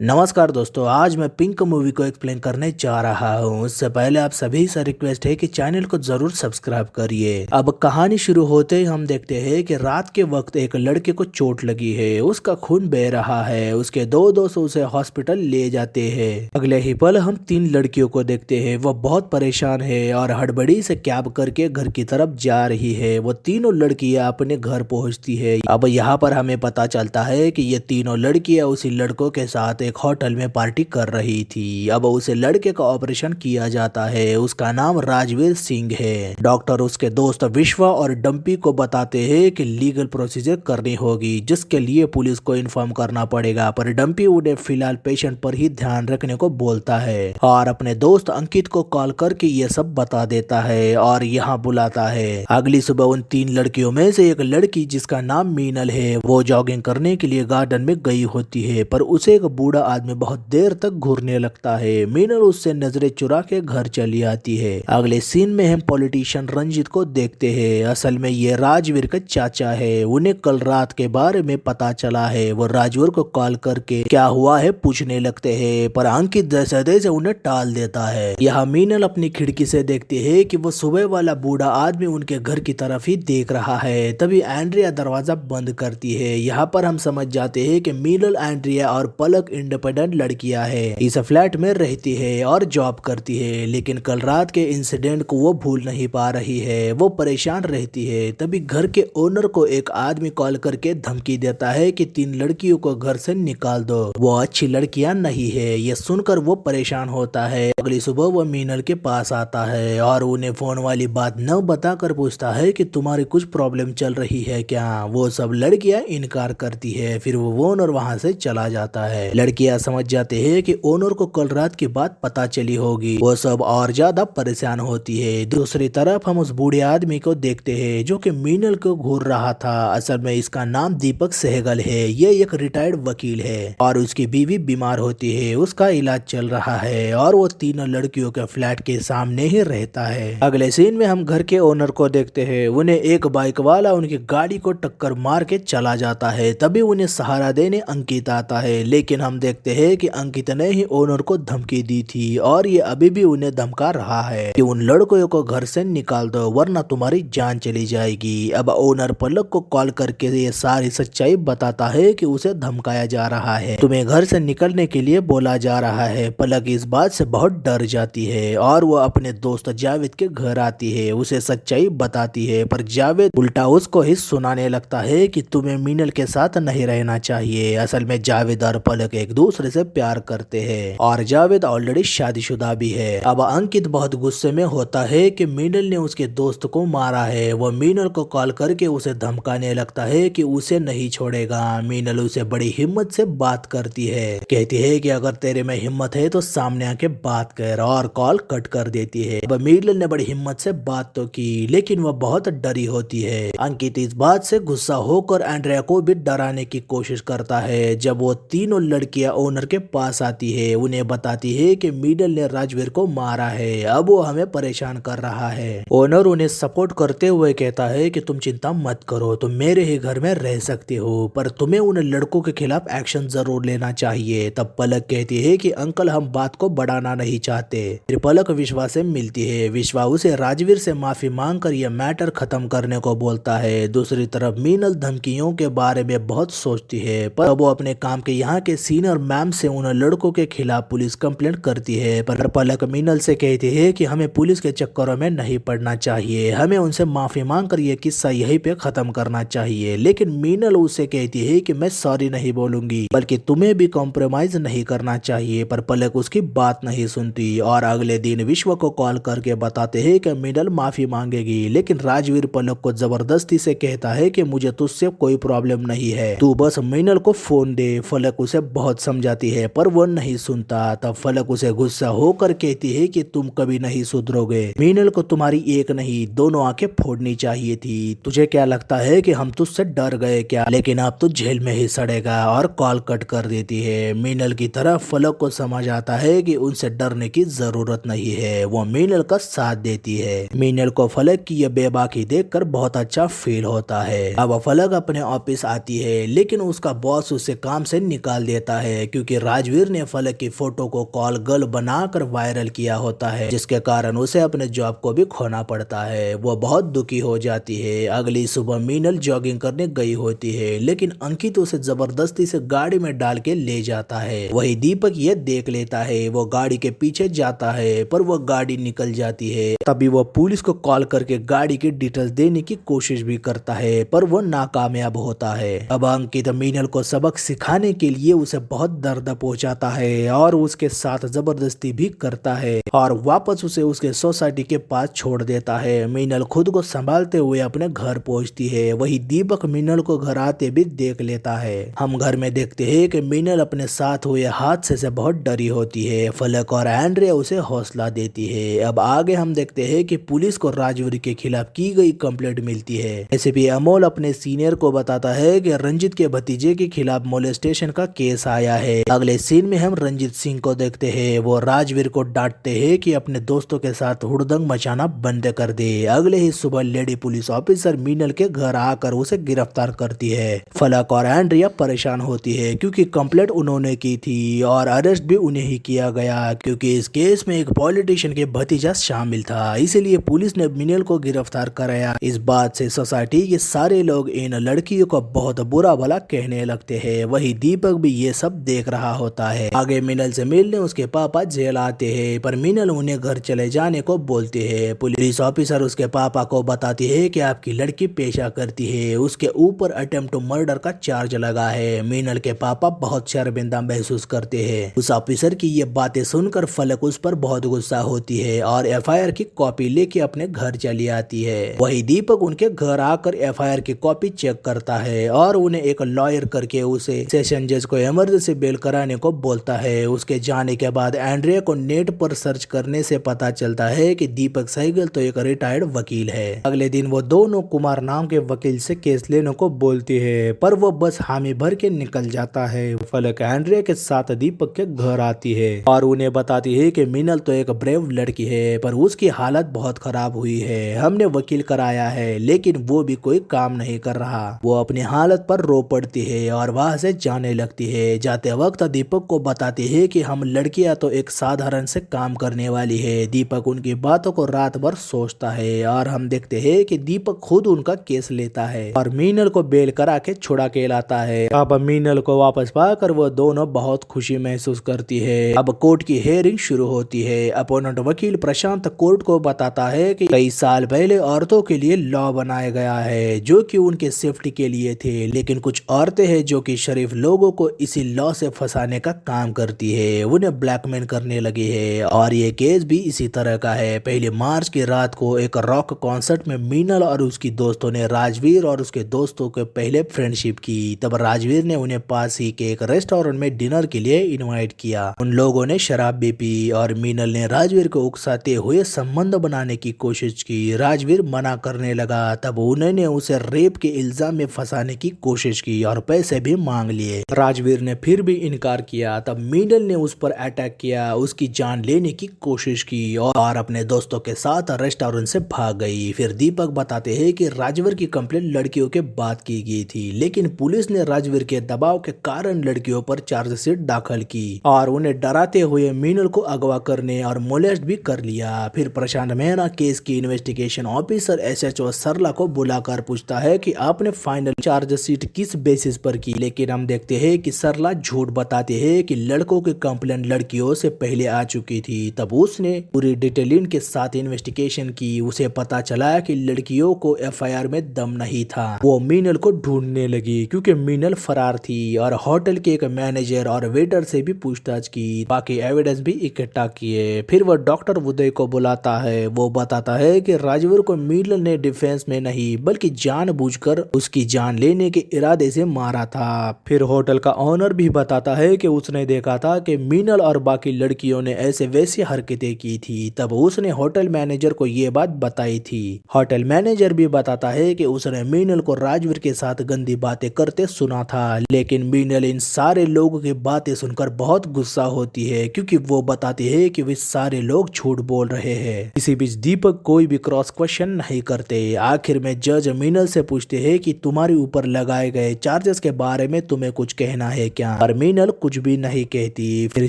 नमस्कार दोस्तों, आज मैं पिंक मूवी को एक्सप्लेन करने जा रहा हूँ। उससे पहले आप सभी से रिक्वेस्ट है कि चैनल को जरूर सब्सक्राइब करिए। अब कहानी शुरू होते ही हम देखते हैं कि रात के वक्त एक लड़के को चोट लगी है, उसका खून बह रहा है। उसके दो दोस्त उसे हॉस्पिटल ले जाते हैं। अगले ही पल हम तीन लड़कियों को देखते हैं, वो बहुत परेशान है और हड़बड़ी से कैब करके घर की तरफ जा रही है। वो तीनों लड़कियां अपने घर पहुंचती है। अब यहाँ पर हमें पता चलता है कि ये तीनों लड़कियां उसी लड़कों के साथ एक होटल में पार्टी कर रही थी। अब उसे लड़के का ऑपरेशन किया जाता है। उसका नाम राजवीर सिंह है। डॉक्टर उसके दोस्त विश्वा और डंपी को बताते हैं कि लीगल प्रोसीजर करनी होगी, जिसके लिए पुलिस को इन्फॉर्म करना पड़ेगा। पर डंपी उन्हें फिलहाल पेशेंट पर ही ध्यान रखने को बोलता है और अपने दोस्त अंकित को कॉल करके ये सब बता देता है और यहाँ बुलाता है। अगली सुबह उन तीन लड़कियों में से एक लड़की, जिसका नाम मीनल है, वो जॉगिंग करने के लिए गार्डन में गई होती है, पर उसे एक बूढ़ा आदमी बहुत देर तक घूरने लगता है। मीनल उससे नजरें चुरा के घर चली आती है। अगले सीन में हम पॉलिटिशियन रंजीत को देखते हैं। असल में ये राजवीर का चाचा है। उन्हें कल रात के बारे में पता चला है। वो राजवीर को कॉल करके क्या हुआ है पूछने लगते हैं, पर अंकित जैसे तैसे उन्हें टाल देता है। यहाँ मीनल अपनी खिड़की से देखती है कि वो सुबह वाला बूढ़ा आदमी उनके घर की तरफ ही देख रहा है। तभी एंड्रिया दरवाजा बंद करती है। यहाँ पर हम समझ जाते हैं कि मीनल, एंड्रिया और पलक इंडिपेंडेंट लड़कियां है। इस फ्लैट में रहती है और जॉब करती है, लेकिन कल रात के इंसिडेंट को वो भूल नहीं पा रही है। वो परेशान रहती है। तभी घर के ओनर को एक आदमी कॉल करके धमकी देता है कि तीन लड़कियों को घर से निकाल दो, वो अच्छी लड़कियां नहीं है। ये सुनकर वो परेशान होता है। अगली सुबह वो मीनल के पास आता है और उन्हें फोन वाली बात न बताकर पूछता है कि तुम्हारी कुछ प्रॉब्लम चल रही है क्या। वो सब लड़कियां इनकार करती है। फिर वो ओनर वहां से चला जाता है। लड़कियां समझ जाते हैं कि ओनर को कल रात की बात पता चली होगी। वो सब और ज्यादा परेशान होती है। दूसरी तरफ हम उस बूढ़े आदमी को देखते हैं जो कि मीनल को घूर रहा था। असल में इसका नाम दीपक सहगल है। ये एक रिटायर्ड वकील है और उसकी बीवी बीमार होती है। उसका इलाज चल रहा है और वो तीनों लड़कियों के फ्लैट के सामने ही रहता है। अगले सीन में हम घर के ओनर को देखते हैं। उन्हें एक बाइक वाला उनकी गाड़ी को टक्कर मार के चला जाता है। तभी उन्हें सहारा देने अंकित आता है, लेकिन हम देखते हैं कि अंकित ने ही ओनर को धमकी दी थी और ये अभी भी उन्हें धमका रहा है कि उन लड़कों को घर से निकाल दो वरना तुम्हारी जान चली जाएगी। अब ओनर पलक को कॉल करके ये सारी सच्चाई बताता है कि उसे धमकाया जा रहा है, तुम्हें घर से निकलने के लिए बोला जा रहा है। पलक इस बात से बहुत डर जाती है और वो अपने दोस्त जावेद के घर आती है, उसे सच्चाई बताती है। पर जावेद उल्टा उसको ही सुनाने लगता है कि तुम्हें मीनल के साथ नहीं रहना चाहिए। असल में जावेद और पलक एक दूसरे से प्यार करते हैं और जावेद ऑलरेडी शादीशुदा भी है। अब अंकित बहुत गुस्से में होता है कि मीनल ने उसके दोस्त को मारा है। वो मीनल को कॉल करके उसे धमकाने लगता है कि उसे नहीं छोड़ेगा। मीनल उसे बड़ी हिम्मत से बात करती है, कहती है कि अगर तेरे में हिम्मत है तो सामने आके बात कर, और कॉल कट कर देती है। अब मीनल ने बड़ी हिम्मत से बात तो की, लेकिन वह बहुत डरी होती है। अंकित इस बात से गुस्सा होकर एंड्रिया को भी डराने की कोशिश करता है। जब वो तीनों लड़कियां ओनर के पास आती है, उन्हें बताती है कि मीनल ने राजवीर को मारा है, अब वो हमें परेशान कर रहा है। ओनर उन्हें सपोर्ट करते हुए कहता है कि तुम चिंता मत करो, तुम मेरे ही घर में रह सकते हो, पर तुम्हें उन लड़कों के खिलाफ एक्शन जरूर लेना चाहिए। तब पलक कहती है कि अंकल, हम बात को बढ़ाना नहीं चाहते। फिर पलक विश्वा से मिलती है। विश्वा उसे राजवीर से माफी मांगकर यह मैटर खत्म करने को बोलता है। दूसरी तरफ मीनल धमकियों के बारे में बहुत सोचती है, पर वो अपने काम के यहाँ के सीनियर मैम से उन लड़कों के खिलाफ पुलिस कंप्लेंट करती है। पर पलक मीनल से कहती है कि हमें पुलिस के चक्करों में नहीं पड़ना चाहिए, हमें उनसे माफी मांगकर ये किस्सा यहीं पे खत्म करना चाहिए। लेकिन मीनल उसे कहती है कि मैं सॉरी नहीं बोलूंगी, बल्कि तुम्हें भी कॉम्प्रोमाइज नहीं करना चाहिए। पर पलक उसकी बात नहीं सुनती और अगले दिन विश्व को कॉल करके बताते हैं कि मीनल माफी मांगेगी। लेकिन राजवीर पलक को जबरदस्ती से कहता है कि मुझे तुझसे कोई प्रॉब्लम नहीं है, तू बस मीनल को फोन दे। फलक उसे बहुत समझाती है पर वो नहीं सुनता। तब फलक उसे गुस्सा होकर कहती है कि तुम कभी नहीं सुधरोगे, मीनल को तुम्हारी एक नहीं दोनों आंखें फोड़नी चाहिए थी। तुझे क्या लगता है कि हम तुझसे डर गए क्या, लेकिन अब तो जेल में ही सड़ेगा, और कॉल कट कर देती है। मीनल की तरफ फलक को समझ आता है कि उनसे डरने की जरूरत नहीं है। वो मीनल का साथ देती है। मीनल को फलक की यह बेबाकी देखकर बहुत अच्छा फील होता है। अब फलक अपने ऑफिस आती है, लेकिन उसका बॉस उसे काम से निकाल देता है क्योंकि राजवीर ने फलक की फोटो को कॉल गर्ल बनाकर वायरल किया होता है, जिसके कारण उसे अपने जॉब को भी खोना पड़ता है। वो बहुत दुखी हो जाती है। अगली सुबह मीनल जॉगिंग करने गई होती है, लेकिन अंकित उसे जबरदस्ती से गाड़ी में डाल के ले जाता है। वही दीपक ये देख लेता है। वो गाड़ी के पीछे जाता है पर वो गाड़ी निकल जाती है। तभी वो पुलिस को कॉल करके गाड़ी की डिटेल्स देने की कोशिश भी करता है पर वो नाकामयाब होता है। अब अंकित मीनल को सबक सिखाने के लिए उसे बहुत दर्द पहुंचाता है और उसके साथ जबरदस्ती भी करता है और वापस उसे उसके सोसाइटी के पास छोड़ देता है। मीनल खुद को संभालते हुए अपने घर पहुंचती है। वही दीपक मीनल को घर आते भी देख लेता है। हम घर में देखते हैं कि मीनल अपने साथ हुए हादसे से बहुत डरी होती है। फलक और एंड्रिया उसे हौसला देती है। अब आगे हम देखते हैं कि पुलिस को राजवीर के खिलाफ की गई कंप्लेंट मिलती है। एसीपी अमोल अपने सीनियर को बताता है कि रंजित के भतीजे के खिलाफ मोलेस्टेशन का केस आया है। अगले सीन में हम रंजित सिंह को देखते हैं। वो राजवीर को डांटते हैं कि अपने दोस्तों के साथ हुड़दंग मचाना बंद कर दे। अगले ही सुबह लेडी पुलिस ऑफिसर मीनल के घर आकर उसे गिरफ्तार करती है। फलक और एंड्रिया परेशान होती है क्योंकि कंप्लेंट उन्होंने की थी और अरेस्ट भी उन्हें ही किया गया क्योंकि इस केस में एक पॉलिटिशियन के भतीजा शामिल था। इसीलिए पुलिस ने मीनल को गिरफ्तार कराया। इस बात से सोसाइटी के सारे लोग इन लड़कियों को बहुत बुरा भला कहने लगते हैं। वही दीपक भी ये सब देख रहा होता है। आगे मीनल से मिलने उसके पापा जेल आते हैं पर मीनल उन्हें घर चले जाने को बोलते हैं। पुलिस ऑफिसर उसके पापा को बताती है कि आपकी लड़की पेशा करती है, उसके ऊपर अटेम्प्ट टू मर्डर का चार्ज लगा है। मीनल के पापा बहुत शर्मिंदा महसूस करते हैं। उस ऑफिसर की ये बातें सुनकर फलक उस पर बहुत गुस्सा होती है और एफआईआर की कॉपी लेके अपने घर चली आती है। वही दीपक उनके घर आकर एफआईआर की कॉपी चेक करता है और उन्हें एक लॉयर करके उसे सेशन जज को इमरजेंसी बेल कराने को बोलता है। उसके जाने के बाद एंड्रिया को नेट पर सर्च करने से पता चलता है कि दीपक सहगल तो एक रिटायर्ड वकील है। अगले दिन वो दोनों कुमार नाम के वकील से केस लेने को बोलती है पर वो बस हामी भर के निकल जाता है। फलक एंड्रिया के साथ दीपक के घर आती है और उन्हें बताती है कि मीनल तो एक ब्रेव लड़की है पर उसकी हालत बहुत खराब हुई है। हमने वकील कराया है लेकिन वो भी कोई काम नहीं कर रहा। वो अपनी हालत पर रो पड़ती है और वहां से जाने लगती है। जाते वक्त दीपक को बताती है कि हम लड़कियां तो एक साधारण से काम करने वाली है। दीपक उनकी बातों को रात भर सोचता है और हम देखते हैं कि दीपक खुद उनका केस लेता है और मीनल को बेल करा के छुड़ा के लाता है। अब मीनल को वापस पाकर वो दोनों बहुत खुशी महसूस करती है। अब कोर्ट की हेयरिंग शुरू होती है। अपोनेंट वकील प्रशांत कोर्ट को बताता है कि कई साल पहले औरतों के लिए लॉ बनाया गया है जो कि उनके सेफ्टी के लिए थे, लेकिन कुछ औरतें हैं जो कि शरीफ लोगों को इसी लॉ से फंसाने का काम करती है, उन्हें ब्लैकमेल करने लगी है और ये केस भी इसी तरह का है। पहले मार्च की रात को एक रॉक कॉन्सर्ट में मीनल और उसकी दोस्तों ने राजवीर और उसके दोस्तों के पहले फ्रेंडशिप की। तब राजवीर ने उन्हें पास ही के एक रेस्टोरेंट में डिनर के लिए इनवाइट किया। उन लोगों ने शराब भी पी और मीनल ने राजवीर को उकसाते हुए संबंध बनाने की कोशिश की। राजवीर मना करने लगा। तब उन्होंने उसे रेप के इल्जाम में फंसाने की कोशिश की और पैसे भी मांग लिए। राजवीर ने फिर भी इनकार किया। तब मीनल ने उस पर अटैक किया, उसकी जान लेने की कोशिश की और अपने दोस्तों के साथ रेस्टोरेंट से भाग गई। फिर दीपक बताते हैं कि राजवीर की कंप्लेंट लड़कियों के बाद की गई थी, लेकिन पुलिस ने राजवीर के दबाव के कारण लड़कियों पर चार्जशीट दाखिल की और उन्हें डराते हुए मीनल को अगवा करने और मोलेस्ट भी कर लिया। फिर प्रशांत मेहरा केस की इन्वेस्टिगेशन ऑफिसर एसएचओ सरला को बुलाकर पूछता है कि आपने फाइनल चार्जशीट किस बेसिस पर की, लेकिन हम देखते हैं कि सरला झूठ बताते हैं कि लड़कों की कंप्लेंट लड़कियों से पहले आ चुकी थी। तब उसने पूरी डिटेलिंग के साथ इन्वेस्टिगेशन की। उसे पता चला कि लड़कियों को एफआईआर में दम नहीं था। वो मीनल को ढूंढने लगी क्योंकि मीनल फरार थी और होटल के एक मैनेजर और वेटर से भी पूछताछ की, बाकी एविडेंस भी इकट्ठा किए। फिर वो डॉक्टर उदय को बुलाता है। वो बताता है कि राजवीर को मीनल ने डिफेंस में नहीं बल्कि जानबूझकर उसकी जान लेने के इरादे से मारा था। फिर होटल का ऑनर भी बताता है कि उसने देखा था कि मीनल और बाकी लड़कियों ने ऐसे वैसी हरकतें की थी। तब उसने होटल मैनेजर को ये बात बताई थी। होटल मैनेजर भी बताता है कि उसने मीनल को राजवीर के साथ गंदी बातें करते सुना था, लेकिन मीनल इन सारे लोगों की बातें सुनकर बहुत गुस्सा होती है क्योंकि वो बताती है कि वे सारे लोग झूठ बोल रहे हैं। इसी बीच दीपक कोई भी क्रॉस क्वेश्चन नहीं करते। आखिर में जज मीनल से पूछते हैं कि तुम्हारे ऊपर लगाए गए चार्जेस के बारे में तुम्हें कुछ कहना है क्या। पर मीनल कुछ भी नहीं कहती। फिर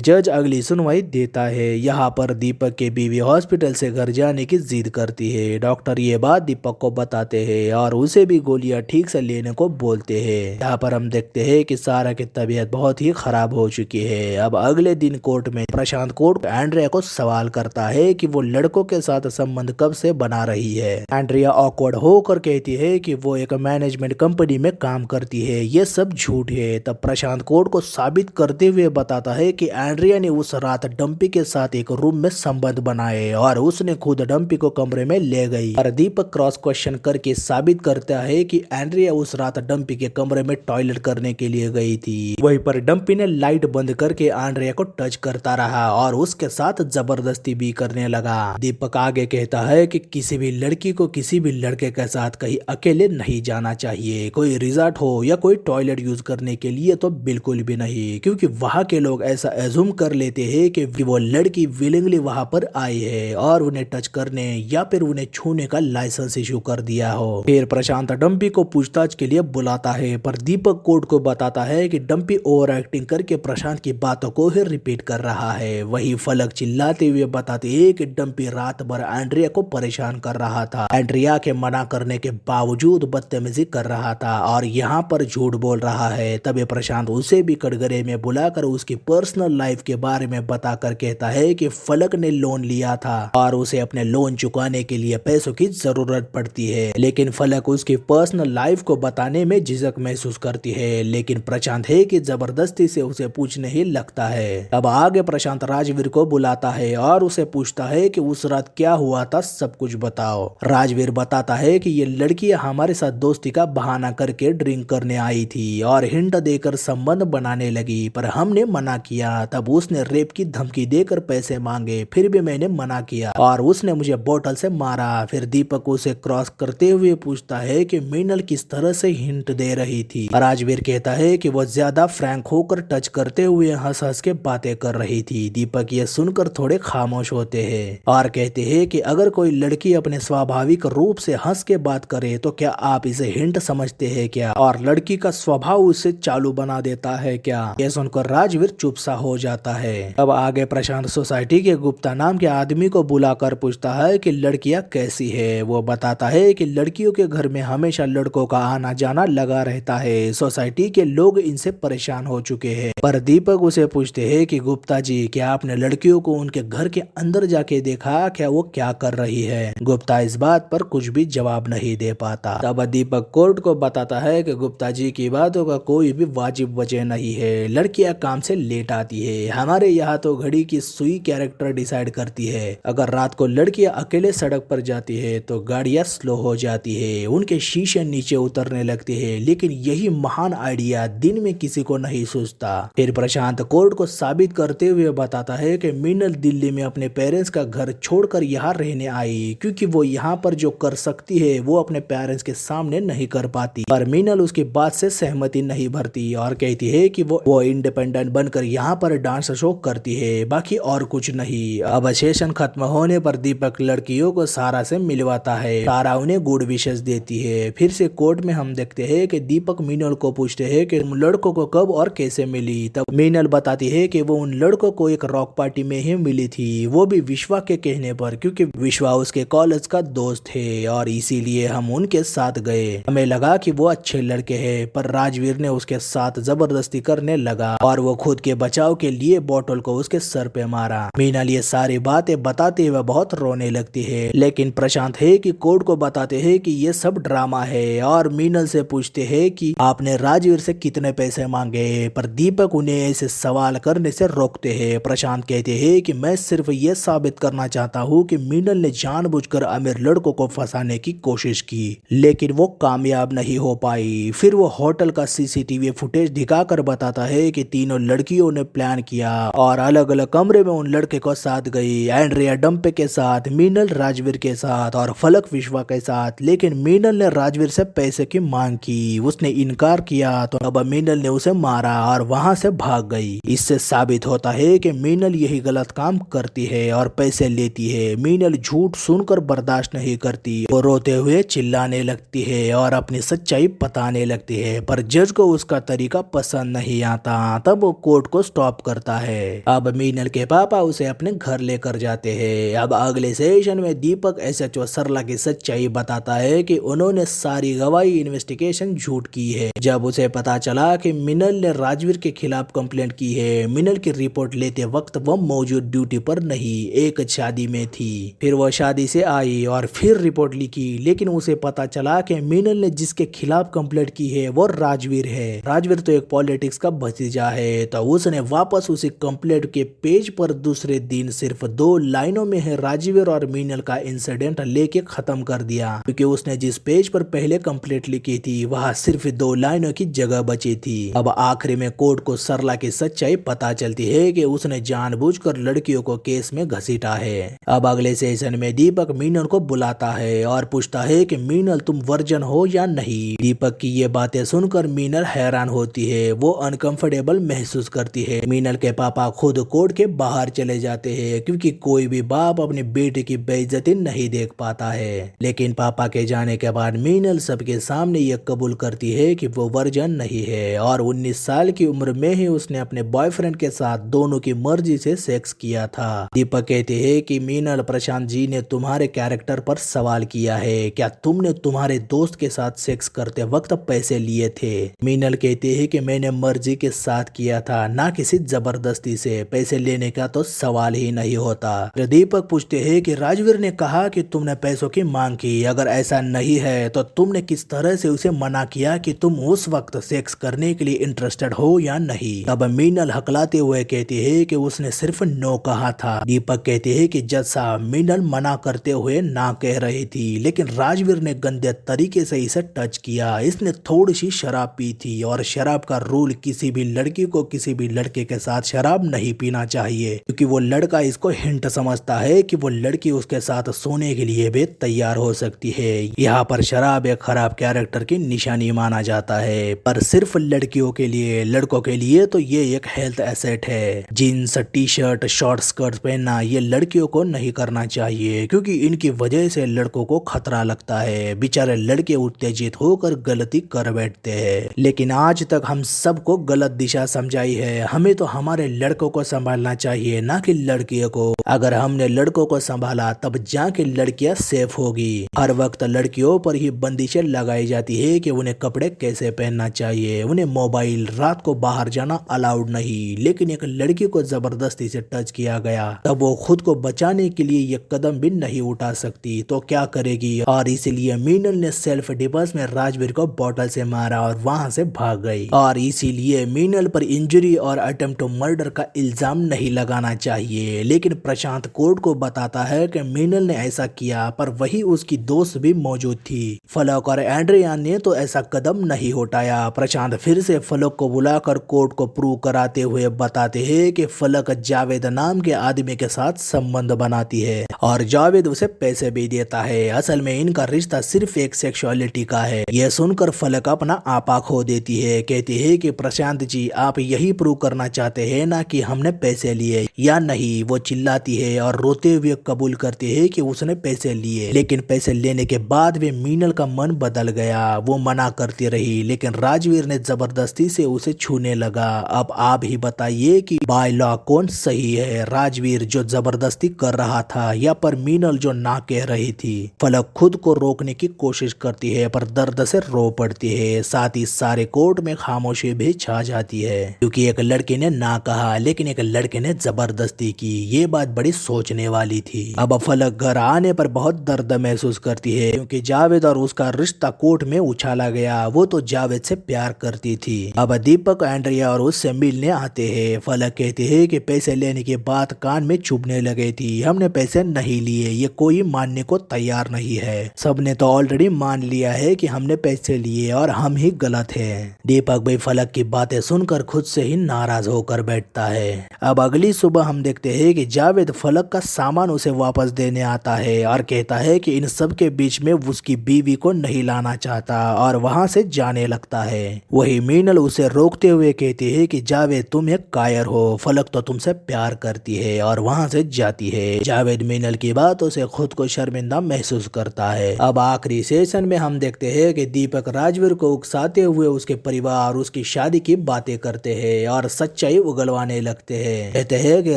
जज अगली सुनवाई देता है। यहाँ पर दीपक की बीवी हॉस्पिटल से घर जाने की जिद करती है। डॉक्टर ये बात दीपक को बताते हैं और उसे भी गोलियां ठीक से लेने को बोलते हैं। यहाँ पर हम देखते हैं कि सारा की तबीयत बहुत ही खराब हो चुकी है। अब अगले दिन कोर्ट में प्रशांत कोर्ट एंड्रिया को सवाल करता है कि वो लड़कों के साथ संबंध कब से बना रही है। एंड्रिया ऑकवर्ड होकर कहती है कि वो एक मैनेजमेंट कंपनी में काम करती है, ये सब झूठ है। तब प्रशांत कोर्ट को साबित करते हुए बताता है कि एंड्रिया ने उस रात डंपी के साथ एक रूम में संबंध बनाए और उसने खुद डंपी को कमरे में ले गई। और दीपक क्रॉस क्वेश्चन करके साबित करता है कि एंड्रिया उस रात डंपी के कमरे में टॉयलेट करने के लिए गई थी। वहीं पर डंपी ने लाइट बंद करके एंड्रिया को टच करता रहा और उसके साथ जबरदस्ती भी करने लगा। दीपक आगे कहता है कि किसी भी लड़की को किसी भी लड़के के साथ कहीं अकेले नहीं जाना चाहिए, कोई रिजॉर्ट हो या कोई टॉयलेट यूज करने के लिए तो बिल्कुल भी नहीं, क्योंकि वहाँ के लोग ऐसा एज्यूम कर लेते हैं कि वो लड़की विलिंगली वहाँ पर आई है और उन्हें टच करने या फिर उन्हें छूने का लाइसेंस इशू कर दिया हो। फिर प्रशांत डंपी को पूछताछ के लिए बुलाता है, पर दीपक कोर्ट को बताता है कि डंपी ओवर एक्टिंग करके प्रशांत की बातों को ही रिपीट कर रहा है। वही फलक चिल्लाते हुए बताते हैं कि डंपी रात भर एंड्रिया को परेशान कर रहा था। एंड्रिया के मना करने के बावजूद बदतमीजी कर रहा था और यहाँ पर झूठ बोल रहा है। तभी प्रशांत उसे भी कटघरे में बुलाकर उसकी पर्सनल लाइफ के बारे में बताकर कहता है कि फलक ने लोन लिया था और उसे अपने लोन चुकाने के लिए पैसों की जरूरत पड़ती है, लेकिन फलक उसकी पर्सनल लाइफ को बताने में झिझक महसूस करती है। लेकिन प्रशांत है कि जबरदस्ती से उसे पूछने ही लगता है। अब आगे प्रशांत राजवीर को बुलाता है और उसे पूछता है कि उस रात क्या हुआ था, सब कुछ बताओ। राजवीर बताता है कि ये लड़कियां हमारे साथ दोस्ती का बहाना करके ड्रिंक करने आई थी और हिंट देकर संबंध बनाने लगी, पर हमने मना किया। तब उसने रेप की धमकी देकर पैसे मांगे, फिर भी मैंने मना किया और उसने मुझे बोतल से मारा। फिर दीपक उसे क्रॉस करते हुए पूछता है कि मीनल किस तरह से हिंट दे रही थी। राजवीर कहता है कि वो ज्यादा फ्रैंक होकर टच करते हुए हंस हंस के बातें कर रही थी। दीपक ये सुनकर थोड़े खामोश होते हैं और कहते हैं कि अगर कोई लड़की अपने स्वाभाविक रूप से हंस के बात करे तो क्या आप इसे हिंट समझते हैं क्या, और लड़की का स्वभाव उसे चालू बना देता है क्या। यह सुनकर राजवीर चुप सा हो जाता है। अब आगे प्रशांत सोसाइटी के गुप्ता नाम के आदमी को बुलाकर पूछता है कि लड़कियां कैसी है। वो बताता है कि लड़कियों के घर में हमेशा लड़कों का आना जाना लगा रहता है, सोसाइटी के लोग इनसे परेशान हो चुके हैं। पर दीपक उसे पूछते हैं कि गुप्ता जी, क्या आपने लड़कियों को उनके घर के अंदर जाके देखा, क्या वो क्या कर रही है। गुप्ता इस बात पर कुछ भी जवाब नहीं दे पाता। तब दीपक कोर्ट को बताता है कि गुप्ता जी की बातों का कोई भी वाजिब वजह नहीं है, लड़कियां काम से लेट आती है, हमारे यहाँ तो घड़ी की सुई कैरेक्टर डिसाइड करती है। अगर रात को लड़कियां अकेले सड़क पर जाती है तो गाड़ियां स्लो हो जाती है, उनके शीशे नीचे उतरने लगते हैं, लेकिन यही महान आइडिया दिन में किसी को नहीं सोचता। फिर प्रशांत कोर्ट को साबित करते हुए बताता है कि मीनल दिल्ली में अपने पेरेंट्स का घर छोड़कर यहाँ रहने आई, क्योंकि वो यहाँ पर जो कर सकती है वो अपने पेरेंट्स के सामने नहीं कर पाती। पर मीनल उसकी बात से सहमति नहीं भरती और कहती है कि वो इंडिपेंडेंट बनकर यहाँ पर डांस शो करती है, बाकी और कुछ नहीं। अब सेशन खत्म होने पर दीपक लड़कियों को सारा से मिलवाता है, सारा उन्हें गुड विशेष देती है। फिर से कोर्ट में हम देखते हैं कि दीपक मीनल को पूछते हैं कि लड़कों को कब और कैसे मिली। तब मीनल बताती है कि वो उन लड़कों को एक रॉक पार्टी में ही मिली थी, वो भी विश्वा के कहने पर, क्योंकि विश्वा उसके कॉलेज का दोस्त है और इसीलिए हम उनके साथ गए। हमें लगा कि वो अच्छे लड़के हैं, पर राजवीर ने उसके साथ जबरदस्ती करने लगा और वो खुद के बचाव के लिए बोतल को उसके सर पे मारा। मीनल ये सारी बातें बताते हुए बहुत रोने लगती है, लेकिन प्रशांत है कि कोर्ट को बताते हैं कि ये सब ड्रामा है और मीनल से पूछते हैं कि आपने राजवीर से कितने पैसे मांगे, पर दीपक उन्हें ऐसे सवाल करने से रोकते हैं। प्रशांत कहते हैं कि मैं सिर्फ ये साबित करना चाहता हूँ कि मीनल ने जानबूझकर अमीर लड़कों को फंसाने की कोशिश की, लेकिन वो कामयाब नहीं हो पाई। फिर वो होटल का सीसीटीवी फुटेज दिखाकर बताता है कि तीनों लड़कियों ने प्लान किया और अलग अलग कमरे में उन लड़के को साथ गई, एंड्रिया डंपे के साथ, मीनल राजवीर के साथ और फलक विश्वा के साथ। लेकिन मीनल ने राजवीर से पैसे की मांग की, उसने इनकार किया तो अब मीनल ने उसे मारा और वहां से भाग गई। इससे साबित होता है कि मीनल यही गलत काम करती है और पैसे लेती है। मीनल झूठ सुनकर बर्दाश्त नहीं करती, वो रोते हुए चिल्लाने लगती है और अपनी सच्चाई बताने लगती है, पर जज को उसका तरीका पसंद नहीं आता तब वो कोर्ट को स्टॉप करता है। अब मीनल के पापा उसे अपने घर लेकर जाते हैं। अब अगले सेशन में दीपक एसएचओ सरला की सच्चाई बताता है कि उन्होंने सारी गवाही इन्वेस्टिगेशन झूठ की है। जब उसे पता चला कि मिनल ने राजवीर के खिलाफ कंप्लेंट की है, मिनल की रिपोर्ट लेते वक्त वो मौजूद ड्यूटी पर नहीं, एक शादी में थी। फिर वो शादी से आई और फिर रिपोर्ट लिखी, लेकिन उसे पता चला कि मिनल ने जिसके खिलाफ कंप्लेंट की है वो राजवीर है। राजवीर तो एक पॉलिटिक्स का भतीजा है, तो उसने वापस उसी कंप्लेंट के पेज पर दूसरे दिन सिर्फ 2 लाइनों में है राजवीर और मिनल का इंसिडेंट लेके खत्म कर दिया, क्योंकि उसने जिस पेज पर पहले कंप्लेंट लिखी थी वहाँ सिर्फ 2 लाइनों की जगह बची थी। अब आखिरी में कोर्ट को सरला की सच्चाई पता चलती है कि उसने जानबूझकर लड़कियों को केस में घसीटा है। अब अगले सेशन में दीपक मीनल को बुलाता है और पूछता है कि मीनल तुम वर्जन हो या नहीं। दीपक की ये बातें सुनकर मीनल हैरान होती है, वो अनकंफर्टेबल महसूस करती है। मीनल के पापा खुद कोर्ट के बाहर चले जाते हैं, क्योंकि कोई भी बाप अपने बेटे की बेइज्जती नहीं देख पाता है। लेकिन पापा के जाने के बाद मीनल सबके सामने ये कबूल करती है कि वो वर्जन नहीं है और 19 साल की उम्र में ही उसने अपने बॉयफ्रेंड के साथ दोनों की मर्जी से सेक्स किया था। दीपक कहते हैं कि मीनल, प्रशांत जी ने तुम्हारे कैरेक्टर पर सवाल किया है, क्या तुमने तुम्हारे दोस्त के साथ सेक्स करते वक्त पैसे लिए थे? मीनल कहते हैं कि मैंने मर्जी के साथ किया था, ना किसी जबरदस्ती से, पैसे लेने का तो सवाल ही नहीं होता। तो दीपक पूछते हैं कि राजवीर ने कहा कि तुमने पैसों की मांग की, अगर ऐसा नहीं है तो तुमने किस तरह से उसे मना किया कि तुम उस वक्त सेक्स करने के लिए इंटरेस्टेड हो या नहीं? तब मीनल हकलाते हुए कहती है कि उसने सिर्फ नो कहा था। दीपक कहते हैं कि जज साहब, मीनल मना करते हुए ना कह रही थी, लेकिन राजवीर ने गंदे तरीके से इसे टच किया। इसने थोड़ी सी शराब पी थी और शराब का रूल किसी भी लड़की को किसी भी लड़के के साथ शराब नहीं पीना चाहिए, क्योंकि वो लड़का इसको हिंट समझता है कि वो लड़की उसके साथ सोने के लिए भी तैयार हो सकती है। यहाँ पर शराब एक खराब कैरेक्टर की निशानी माना जाता है, पर सिर्फ लड़कियों के लिए, लड़कों के लिए तो ये एक हेल्थ एसेट है। Jeans, T shirt, short skirt पहनना ये लड़कियों को नहीं करना चाहिए, क्योंकि इनकी वजह से लड़कों को खतरा लगता है। बेचारे लड़के उत्तेजित होकर गलती कर बैठते हैं। लेकिन आज तक हम सबको गलत दिशा समझाई है। हमें तो हमारे लड़कों को संभालना चाहिए, ना कि लड़कियों को। अगर हमने लड़कों को संभाला तब जाके लड़कियां सेफ होगी। हर वक्त लड़कियों पर ही बंदिशें लगाई जाती है कि उन्हें कपड़े कैसे पहनना चाहिए, उन्हें मोबाइल, रात को बाहर जाना अलाउड नहीं। लेकिन एक लड़की को जबरदस्ती से टच किया गया तब वो खुद को बचाने के लिए ये कदम भी नहीं उठा सकती, तो क्या करेगी? और इसीलिए मीनल ने सेल्फ डिफेंस में राजवीर को बोतल से मारा और वहां से भाग गई। और इसीलिए मीनल पर इंजरी और अटेम्प्ट टू मर्डर का इल्जाम नहीं लगाना चाहिए। लेकिन प्रशांत कोर्ट को बताता है कि मीनल ने ऐसा किया, पर वही उसकी दोस्त भी मौजूद थी। फलक और एंड्रिया ने तो ऐसा कदम नहीं उठाया। प्रशांत फिर से फलक को बुलाकर कोर्ट को प्रूव कराते हुए बताते हैं कि फलक जावेद नाम के आदमी के साथ संबंध बनाती है और जावेद उसे पैसे भी देता है। असल में इनका रिश्ता सिर्फ एक सेक्सुअलिटी का है। यह सुनकर फलक अपना आपा खो देती है, कहती है कि प्रशांत जी, आप यही प्रूव करना चाहते हैं ना कि हमने पैसे लिए या नहीं? वो चिल्लाती है और रोते हुए कबूल करती है कि उसने पैसे लिए, लेकिन पैसे लेने के बाद भी मीनल का मन बदल गया। वो मना करती रही, लेकिन राजवीर ने जबरदस्ती से उसे छूने लगा। अब आप ही बताइए कि बाय लॉ कौन सही है, राजवीर जो जबरदस्ती कर रहा था या पर मीनल जो ना कह रही थी? फलक खुद को रोकने की कोशिश करती है पर दर्द से रो पड़ती है। साथ ही सारे कोर्ट में खामोशी भी छा जाती है, क्योंकि एक लड़के ने ना कहा लेकिन एक लड़के ने जबरदस्ती की। ये बात बड़ी सोचने वाली थी। अब फलक घर आने पर बहुत दर्द महसूस करती है, क्योंकि जावेद और उसका रिश्ता कोर्ट में उछाला गया। वो तो जावेद से प्यार करती थी। अब दीपक, एंड्रिया और उससे मिलने आते हैं। फलक कहते हैं कि पैसे लेने की बात कान में चुभने लगी थी, हमने पैसे नहीं लिए, ये कोई मानने को तैयार नहीं है। सबने तो ऑलरेडी मान लिया है कि हमने पैसे लिए और हम ही गलत हैं। दीपक भाई फलक की बातें सुनकर खुद से ही नाराज होकर बैठता है। अब अगली सुबह हम देखते हैं कि जावेद जावेद फलक का सामान उसे वापस देने आता है और कहता है कि इन सब के बीच में उसकी बीवी को नहीं लाना चाहता और वहां से जाने लगता है। वही मीनल उसे रोकते हुए कहती है कि जावेद तुम एक कायर हो, फलक तो तुमसे प्यार करती है और वहां से जाती है। जावेद मीनल की बातों से खुद को शर्मिंदा महसूस करता है। अब आखिरी सेशन में हम देखते हैं कि दीपक राजवीर को उकसाते हुए उसके परिवार उसकी शादी की बातें करते हैं और सच्चाई उगलवाने लगते हैं। कहते हैं कि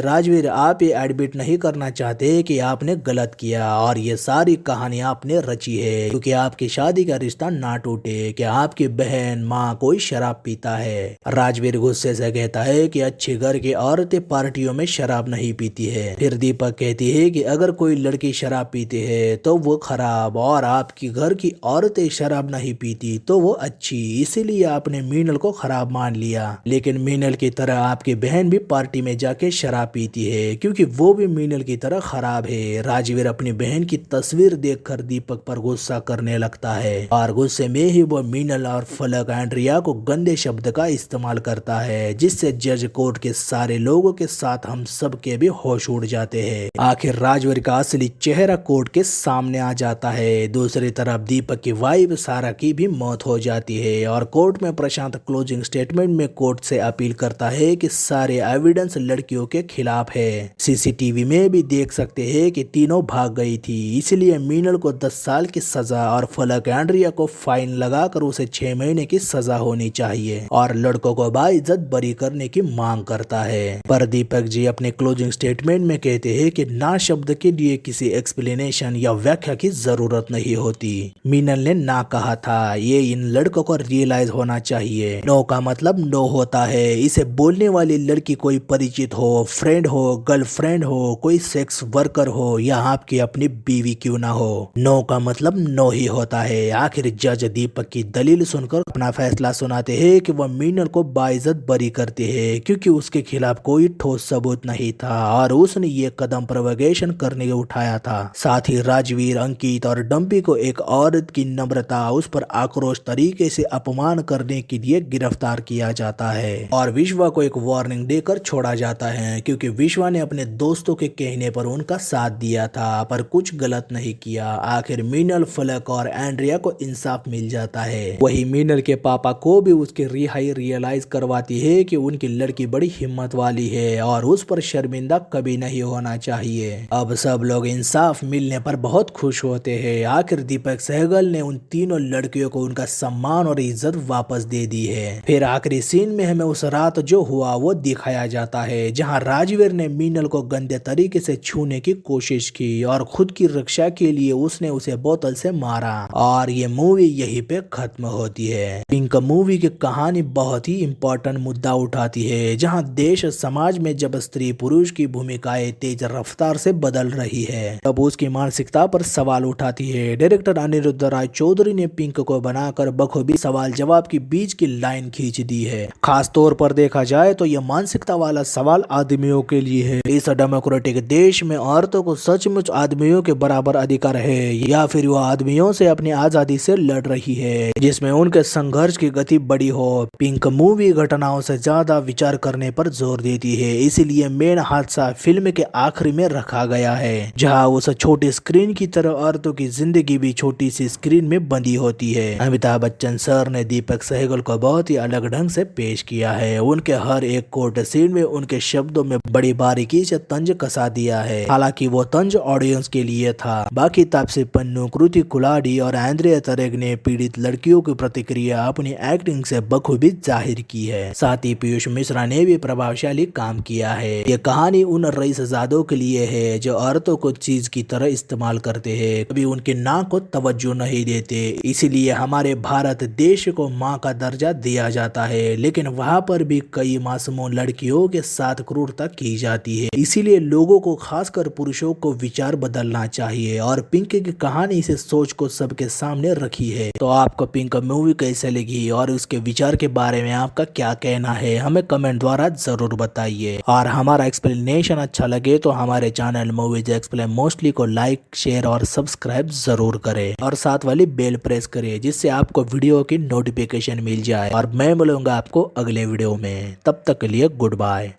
राजवीर आप ये एडमिट नहीं करना चाहते कि आपने गलत किया और ये सारी कहानी आपने रची है क्योंकि आपकी शादी का रिश्ता ना टूटे कि आपकी बहन माँ कोई शराब पीता है। राजवीर गुस्से से कहता है कि अच्छे घर की औरतें पार्टियों में शराब नहीं पीती है। फिर दीपक कहती है कि अगर कोई लड़की शराब पीती है तो वो खराब और आपकी घर की औरतें शराब नहीं पीती तो वो अच्छी, इसीलिए आपने मीनल को खराब मान लिया। लेकिन मीनल की तरह आपकी बहन भी पार्टी में जाके शराब पीती है क्योंकि वो भी मीनल की तरह खराब है। राजवीर अपनी बहन की तस्वीर देखकर दीपक पर गुस्सा करने लगता है और गुस्से में ही वो मीनल और फलक एंड्रिया को गंदे शब्द का इस्तेमाल करता है जिससे जज कोर्ट के सारे लोगों के साथ हम सब के भी होश उड़ जाते हैं। आखिर राजवीर का असली चेहरा कोर्ट के सामने आ जाता है। दूसरी तरफ दीपक की वाइफ सारा की भी मौत हो जाती है और कोर्ट में प्रशांत क्लोजिंग स्टेटमेंट में कोर्ट से अपील करता है कि सारे एविडेंस लड़कियों के खिलाफ है। सीसीटीवी में भी देख सकते हैं कि तीनों भाग गई थी, इसलिए मीनल को 10 साल की सजा और फलक एंड्रिया को फाइन लगाकर उसे 6 महीने की सजा होनी चाहिए और लड़कों को बाइज्जत बरी करने की मांग करता है। पर दीपक जी अपने क्लोजिंग स्टेटमेंट में कहते हैं कि ना शब्द के लिए किसी एक्सप्लेनेशन या व्याख्या की जरूरत नहीं होती। मीनल ने ना कहा था, ये इन लड़कों को रियलाइज होना चाहिए। नो का मतलब नो होता है। इसे बोलने वाली लड़की कोई परिचित हो, फ्रेंड हो, गर्लफ्रेंड हो, कोई सेक्स वर्कर हो या आपकी अपनी बीवी क्यों ना हो, नो का मतलब नो ही होता है। आखिर जज दीपक की दलील सुनकर अपना फैसला सुनाते हैं कि वह मीनल को बाइज्जत बरी करते हैं क्योंकि उसके खिलाफ कोई ठोस सबूत नहीं था और उसने ये कदम प्रोवोकेशन करने के उठाया था। साथ ही राजवीर, अंकित और डम्पी को एक औरत की नम्रता, उस पर आक्रोश तरीके से अपमान करने के लिए गिरफ्तार किया जाता है और विश्वा को एक वार्निंग देकर छोड़ा जाता है क्योंकि विश्वा ने अपने दोस्तों के कहने पर उनका साथ दिया था पर कुछ गलत नहीं किया। आखिर मीनल, फलक और एंड्रिया को इंसाफ मिल जाता है। वही मीनल के पापा को भी उसकी रिहाई रियलाइज करवाती है कि उनकी लड़की बड़ी हिम्मत वाली है और उस पर शर्मिंदा कभी नहीं होना चाहिए। अब सब लोग इंसाफ मिलने पर बहुत खुश होते हैं। आखिर दीपक सहगल ने उन तीनों लड़कियों को उनका सम्मान और इज्जत वापस दे दी है। फिर आखिरी सीन में हमें उस रात जो हुआ वो दिखाया जाता है जहां राजवीर ने मीनल को गंदे तरीके से छूने की कोशिश की और खुद की रक्षा के लिए उसने उसे बोतल से मारा और ये मूवी यहीं पे खत्म होती है। पिंक मूवी की कहानी बहुत ही इम्पोर्टेंट मुद्दा उठाती है जहां देश समाज में जब स्त्री पुरुष की भूमिकाएं तेज रफ्तार से बदल रही है तब उसकी मानसिकता पर सवाल उठाती है। डायरेक्टर अनिरुद्ध राय चौधरी ने पिंक को बनाकर बखूबी सवाल जवाब की बीच की लाइन खींच दी है। खास तौर पर देखा जाए तो यह मानसिकता वाला सवाल आदमियों के लिए है। इस डेमोक्रेटिक देश में औरतों को सचमुच आदमियों के बराबर अधिकार है या फिर वह आदमियों से अपनी आजादी से लड़ रही है जिसमें उनके संघर्ष की गति बड़ी हो। पिंक मूवी घटनाओं से ज्यादा विचार करने पर जोर देती है, इसीलिए मेन हादसा फिल्म के आखिरी में रखा गया है जहां उस छोटी स्क्रीन की तरह औरतों की जिंदगी भी छोटी सी स्क्रीन में बंधी होती है। अमिताभ बच्चन सर ने दीपक सहगल को बहुत ही अलग ढंग से पेश किया है। उनके हर एक कोर्ट सीन में उनके शब्दों में बड़ी बारीकी से तंज कसा दिया है, हालांकि वो तंज ऑडियंस के लिए था। बाकी तापसी पन्नू, कृति कुलाडी और एंड्रिया तरेग ने पीड़ित लड़कियों की प्रतिक्रिया अपनी एक्टिंग से बखूबी जाहिर की है। साथ ही पीयूष मिश्रा ने भी प्रभावशाली काम किया है। ये कहानी उन रईसजादों के लिए है जो औरतों को चीज की तरह इस्तेमाल करते हैं, कभी उनके नाम को तवज्जो नहीं देते। इसीलिए हमारे भारत देश को माँ का दर्जा दिया जाता है, लेकिन वहाँ पर भी कई मासूम लड़कियों के साथ क्रूरता की जाती है। इसीलिए लोगों को, खासकर पुरुषों को, विचार बदलना चाहिए और पिंक की कहानी से सोच को सबके सामने रखी है। तो आपको पिंक मूवी कैसे लगी और उसके विचार के बारे में आपका क्या कहना है, हमें कमेंट द्वारा जरूर बताइए। और हमारा एक्सप्लेनेशन अच्छा लगे तो हमारे चैनल मूवीज एक्सप्लेन मोस्टली को लाइक, शेयर और सब्सक्राइब जरूर करें और साथ वाली बेल प्रेस करें जिससे आपको वीडियो की नोटिफिकेशन मिल जाए। और मैं मिलूंगा आपको अगले वीडियो में, तब तक के लिए गुड बाय।